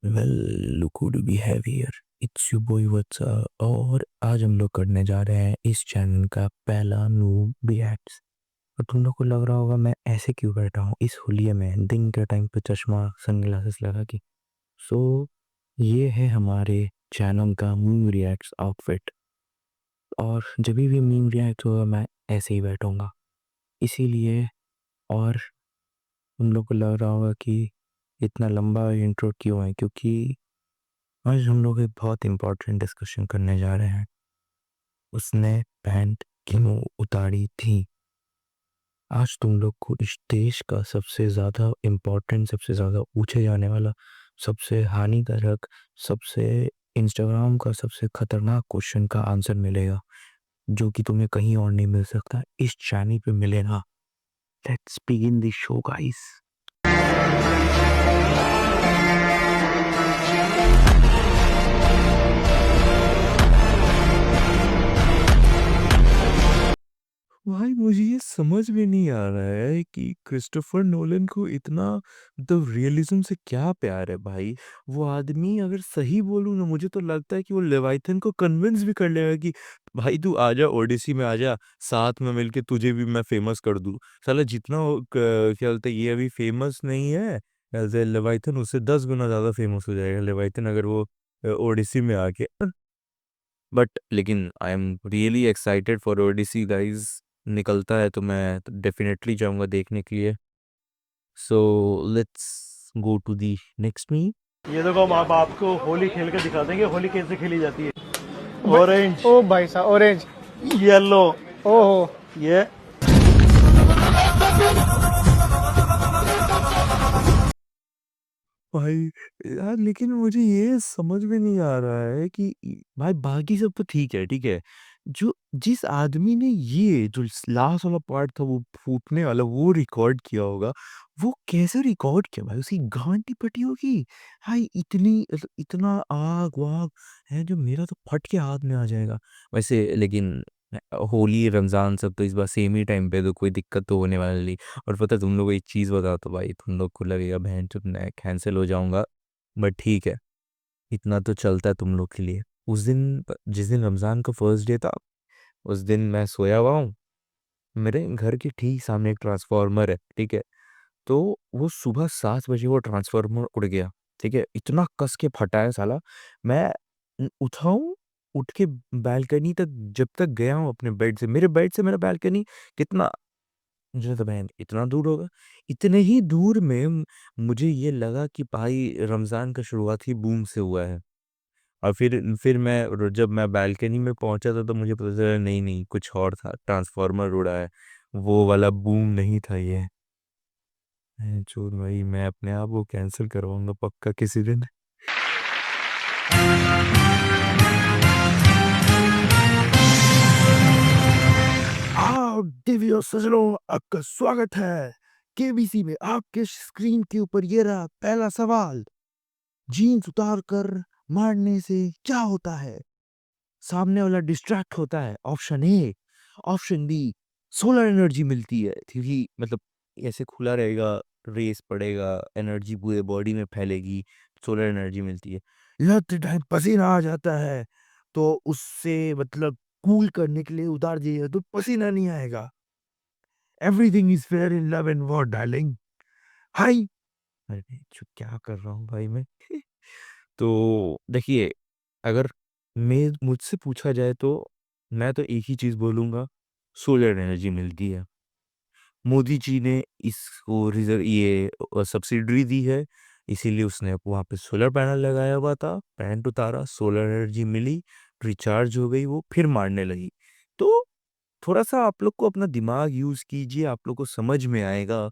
Well look who do we have here. It's your boy Vatsa. और आज हम लोग करने जा रहे हैं इस चैनल का पहला नूब रिएक्ट्स। और तुम लोग को लग रहा होगा मैं ऐसे क्यों बैठा हूँ इस हुलिये में दिन के टाइम पे चश्मा सनग्लासेस लगा के। सो ये है हमारे चैनल का मीम रिएक्ट्स आउटफिट। और जब भी मीम रिएक्ट होगा मैं ऐसे ही बैठूंगा इसीलिए। और तुम लोग को लग रहा होगा कि इतना लंबा इंट्रो क्यों है, क्योंकि आज हम लोग एक बहुत इंपॉर्टेंट डिस्कशन करने जा रहे हैं। उसने पैंट क्यों उतारी थी। आज तुम लोग को इस देश का सबसे ज़्यादा इम्पोर्टेंट, सबसे ज़्यादा पूछे जाने वाला, सबसे हानिकारक, सबसे इंस्टाग्राम का सबसे खतरनाक क्वेश्चन का आंसर मिलेगा, जो कि तुम्हें कहीं और नहीं मिल सकता, इस चैनल पे मिलेगा। Let's begin the show guys. भाई मुझे ये समझ में नहीं आ रहा है कि क्रिस्टोफर नोलन को इतना द रियलिज्म से क्या प्यार है भाई। वो आदमी, अगर सही बोलूं ना, मुझे तो लगता है कि वो लेवाइथन को कन्विंस भी कर लेगा कि भाई तू आजा ओडिसी में आजा, साथ में मिलके तुझे भी मैं फेमस कर दूं। साला जितना क्या बोलते हैं, ये अभी फेमस नहीं है एज ए लेवाइथन, उससे 10 गुना ज्यादा फेमस हो जाएगा लेवाइथन अगर वो ओडिसी में आके। बट लेकिन I am really excited for Odyssey guys. निकलता है तो मैं डेफिनेटली जाऊंगा देखने के लिए। So let's go to the next me. ये देखो हम आप आपको होली खेल के दिखा देंगे, होली कैसे खेली जाती है। ऑरेंज, ओ भाई साहब ऑरेंज। येलो, ओहो। ये भाई यार, लेकिन मुझे ये समझ में नहीं आ रहा है कि भाई बाकी सब तो ठीक है, ठीक है। जो जिस आदमी ने ये जो लास्ट वाला पार्ट था वो फूटने वाला वो रिकॉर्ड किया होगा, वो कैसे रिकॉर्ड किया भाई, उसकी गांड नहीं फटी होगी। भाई इतनी इतना आग वाग है जो मेरा तो फट के हाथ में आ जाएगा वैसे। लेकिन होली रमजान सब तो इस बार सेम ही टाइम पे, तो कोई दिक्कत तो होने वाली नहीं। और पता है तुम लोग को एक चीज़ बताओ तो भाई, तुम लोग को लगेगा बहन चुप मैं कैंसिल हो जाऊंगा, बट ठीक है, इतना तो चलता है तुम लोग के लिए। उस दिन, जिस दिन रमज़ान का फर्स्ट डे था, उस दिन मैं सोया हुआ हूँ, मेरे घर के ठीक सामने एक ट्रांसफार्मर है, ठीक है। तो वो सुबह 7 बजे वो ट्रांसफार्मर उड़ गया, ठीक है, इतना कस के फटा है साला। मैं उठा हूँ, उठ के बालकनी तक जब तक गया हूँ अपने बेड से, मेरे बेड से मेरा बालकनी कितना, मुझे तो बहन इतना दूर होगा। इतने ही दूर में मुझे ये लगा कि भाई रमजान का शुरुआत ही बूम से हुआ है। और फिर जब मैं बालकनी में पहुंचा था तो मुझे पता चला नहीं नहीं कुछ और था, ट्रांसफार्मर उड़ा है, वो वाला बूम नहीं था ये। चोर भाई, मैं अपने आप को कैंसिल करवाऊंगा पक्का किसी दिन। आओ दिव्यो सजनों, आपका स्वागत है केबीसी में। आपके स्क्रीन के ऊपर ये रहा पहला सवाल। जीन्स उतार कर मारने से क्या होता है। सामने वाला डिस्ट्रैक्ट होता है, option A. Option B, solar energy मिलती है, क्योंकि मतलब ऐसे खुला रहेगा, रेस पड़ेगा, एनर्जी पूरे बॉडी में फैलेगी, सोलर एनर्जी मिलती है। लड़ते टाइम पसीना आ जाता है, तो उससे मतलब कूल करने के लिए उतार दिया तो पसीना नहीं आएगा। Everything is fair in love and war darling. Hi, अरे क्या कर रहा हूँ भाई मैं। तो देखिए, अगर मैं मुझसे पूछा जाए तो मैं तो एक ही चीज बोलूंगा, सोलर एनर्जी मिलती है। मोदी जी ने इसको रिजर्व ये सब्सिडी दी है, इसीलिए उसने वहां पे सोलर पैनल लगाया हुआ था, पैंट उतारा, सोलर एनर्जी मिली, रिचार्ज हो गई, वो फिर मारने लगी। तो थोड़ा सा आप लोग को अपना दिमाग यूज कीजिए, आप लोग को समझ में आएगा।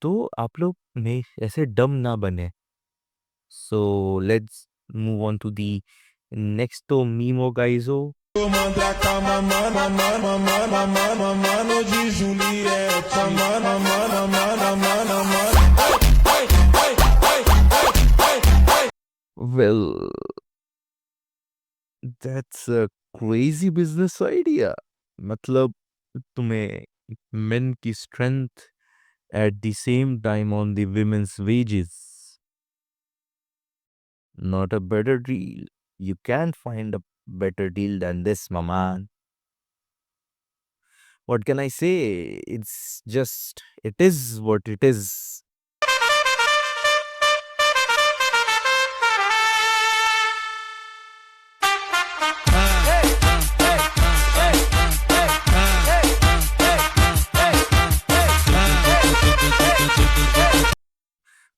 तो आप लोग में ऐसे डम ना बने। So let's move on to the next तो meme guys. Mandraka, mano, mano, mano, mano, mano de Juliette. Mano, mano, mano, mano, mano. Well, that's a crazy business idea. मतलब तुम्हें men की strength at the same time on the women's wages. not a better deal. You can't find a better deal than this, my man. What can I say? It's just, it is what it is.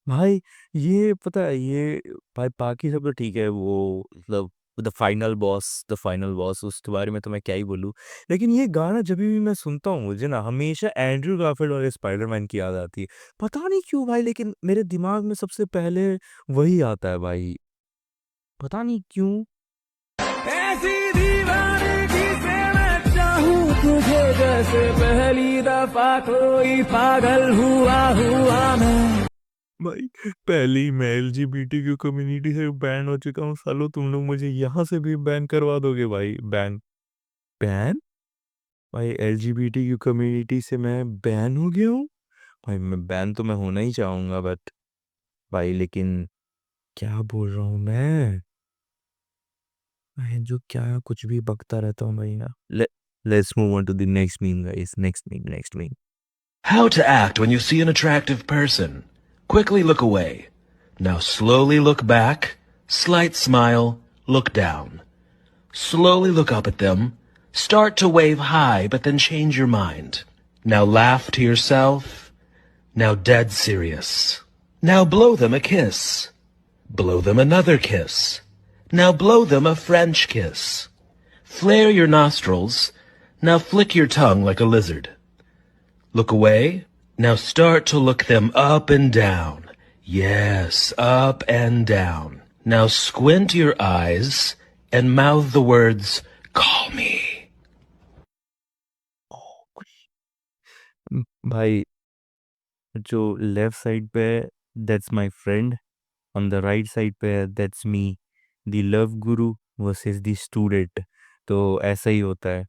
भाई ये पता है, ये भाई बाकी सब तो ठीक है, वो मतलब द फाइनल बॉस उसके बारे में तो मैं क्या ही बोलूँ। लेकिन ये गाना जब भी मैं सुनता हूँ, मुझे ना हमेशा एंड्रयू गारफील्ड और स्पाइडरमैन की याद आती है। पता नहीं क्यों भाई, लेकिन मेरे दिमाग में सबसे पहले वही आता है भाई, पता नहीं क्यों। ऐसी दीवानगी से मैं चाहूं तुझे जैसे पहली दफा कोई पागल हुआ मैं। भाई पहले ही मैं एलजीबीटीक्यू कम्युनिटी से बैन हो चुका हूँ, सालो तुम लोग मुझे यहाँ से भी बैन करवा दोगे भाई। बैन बैन भाई, एलजीबीटीक्यू कम्युनिटी से मैं बैन हो गया हूँ भाई। मैं बैन तो मैं होना ही चाहूंगा, बट भाई लेकिन क्या बोल रहा हूँ मैं जो क्या कुछ भी बकता रहता हूँ भाई ना। Let's move on to the next meme guys, next meme. How to act when you see an attractive person. Quickly look away. Now slowly look back. Slight smile. Look down. Slowly look up at them. Start to wave hi, but then change your mind. Now laugh to yourself. Now dead serious. Now blow them a kiss. Blow them another kiss. Now blow them a French kiss. Flare your nostrils. Now flick your tongue like a lizard. Look away. Now start to look them up and down. Yes, up and down. Now squint your eyes and mouth the words, call me. भाई जो left side पे that's my friend, on the right side पे that's me, the love Guru versus the student. तो ऐसा ही होता है।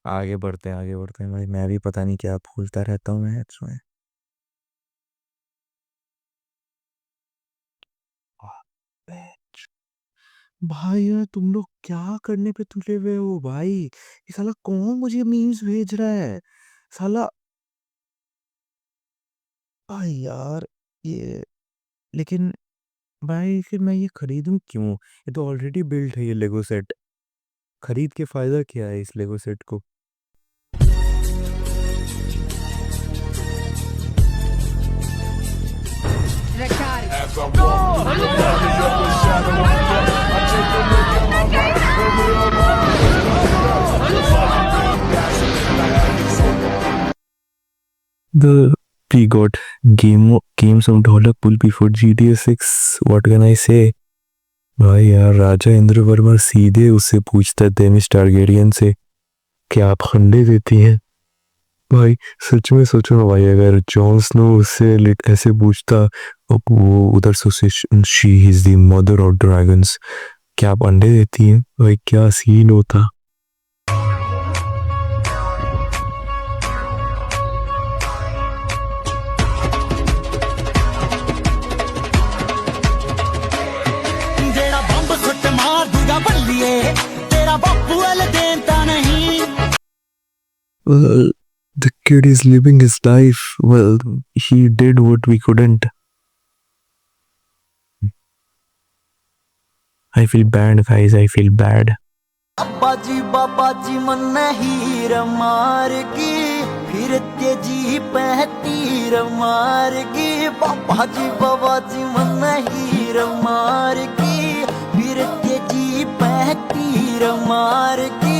आगे बढ़ते हैं भाई, मैं भी पता नहीं क्या भूलता रहता हूँ मैं इसमें। भाई यार तुम लोग क्या करने पे तुले हुए हो भाई? ये साला कौन मुझे मीम्स भेज रहा है साला? भाई यार ये, लेकिन भाई फिर मैं ये खरीदूं क्यों? ये तो ऑलरेडी बिल्ट है ये लेगो सेट। खरीद के फायदा क्या है इस लेगो सेट को? As I walk through the valley of the shadow of death, I take a look at my life, and realize the fire passion and I have so The we got games of ढोलक pull before GTA 6. What can I say? भाई यार राजा इंद्रवर्मा सीधे उससे पूछता है Dennis Targaryen से, क्या आप खंडे देती हैं? भाई सच में सोचो ना भाई, अगर जॉन स्नो उससे ऐसे पूछता, और वो उधर से उसे she is the mother of dragons, क्या आप अंडे देती हैं? भाई क्या सीन होता। जेड़ा बंब सुट मार दूंगा बल्लिए तेरा बापू वाले देता नहीं। Well, the kid is living his life. Well, he did what we couldn't. I feel bad, guys. I feel bad. बाबा जी मन हीर मार की फिर तेजी पे तीर मार की। बाबा जी मन हीर मार की फिर तेजी पे तीर मार की।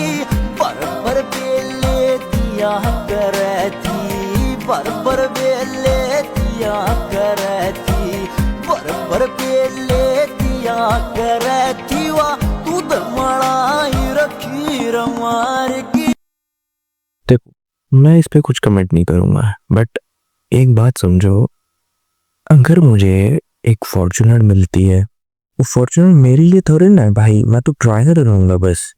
पर बेले दिया करे थी, पर बेले दिया करे थी, पर बेले दिया करे थी। वा तू दमड़ाई रखी रमार की। देखो मैं इस पे कुछ कमेंट नहीं करूंगा, बट एक बात समझो, अगर मुझे एक फॉर्च्यूनर मिलती है, वो फॉर्च्यूनर मेरे लिए थोड़ी ना है भाई, मैं तो ड्राइवर रहूंगा बस।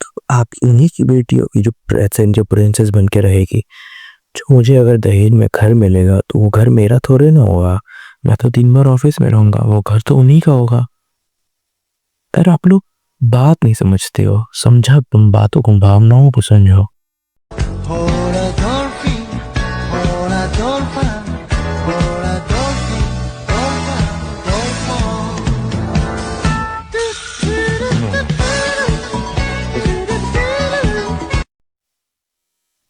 तो आप इन्हीं की बेटी होगी जो प्रिंसेस बन के रहेगी। जो मुझे अगर दहेज में घर मिलेगा तो वो घर मेरा थोड़े ना होगा, मैं तो दिन भर ऑफिस में रहूंगा, वो घर तो उन्हीं का होगा। पर आप लोग बात नहीं समझते हो, समझा तुम बातों को, भावनाओं को समझो। Hola dolphin, hola dolphin, hola dolphin,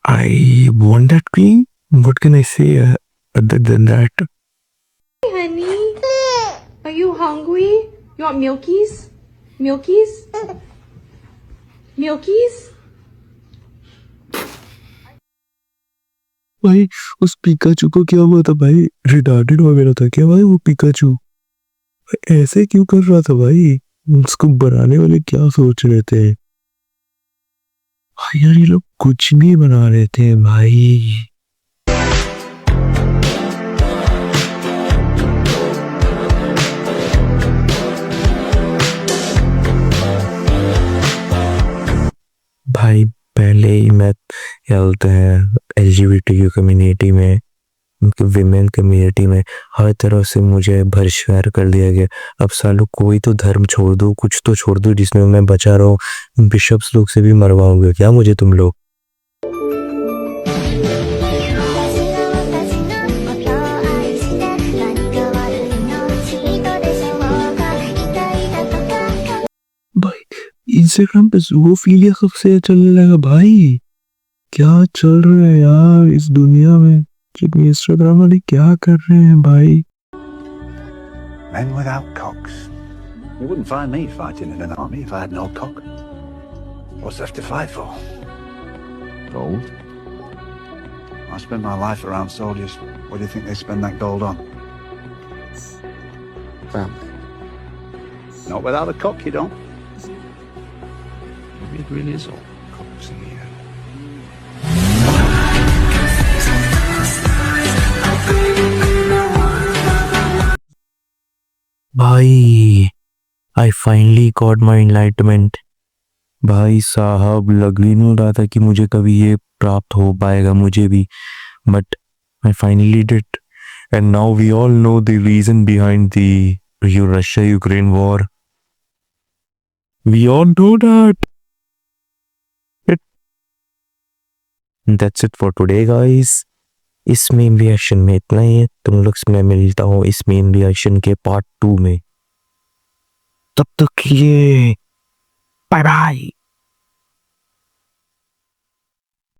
I want that queen. What can I say other than that? Honey, are you hungry? You want milkies? Milkies? Milkies? भाई उस पिकाचू को क्या हुआ था भाई? रिटार्डेड वगैरह था क्या भाई वो पिकाचू? ऐसे क्यों कर रहा था भाई? उसको बनाने वाले क्या सोच रहे थे भाई? यार ये लोग कुछ भी बना रहे थे भाई। भाई पहले ही मैं क्या बोलते हैं एलजीबीटी कम्युनिटी में, विमेन कम्युनिटी में हर तरह से मुझे भरशर कर दिया गया। अब सालों कोई तो धर्म छोड़ दो, कुछ तो छोड़ दो जिसमें मैं बचा रहा हूँ। बिशप्स लोग से भी मरवाओगे क्या मुझे तुम लोग? भाई इंस्टाग्राम पे ज़ूफिलिया कब से चलने लगा भाई? क्या चल रहा है यार इस दुनिया में? इंस्टाग्राम वाले क्या कर रहे हैं भाई? Men without cocks. You wouldn't find me fighting in an army if I had no cock. What's left to fight for? Gold? I spend my life around soldiers. What do you think they spend that gold on? Family. Not without a cock, you don't. Maybe it really is all cocks in the end. भाई I finally got my enlightenment. भाई साहब लग ही नहीं रहा था कि मुझे कभी ये प्राप्त हो पाएगा मुझे भी, but I finally did and now we all know the reason behind the Russia Ukraine war. We all know that. That's it for today guys. इस मीम रिएक्शन में इतना ही है। तुम लोग से मैं मिलता हूँ इस मीम रिएक्शन के पार्ट 2 में। तब तक के लिए बाय बाय।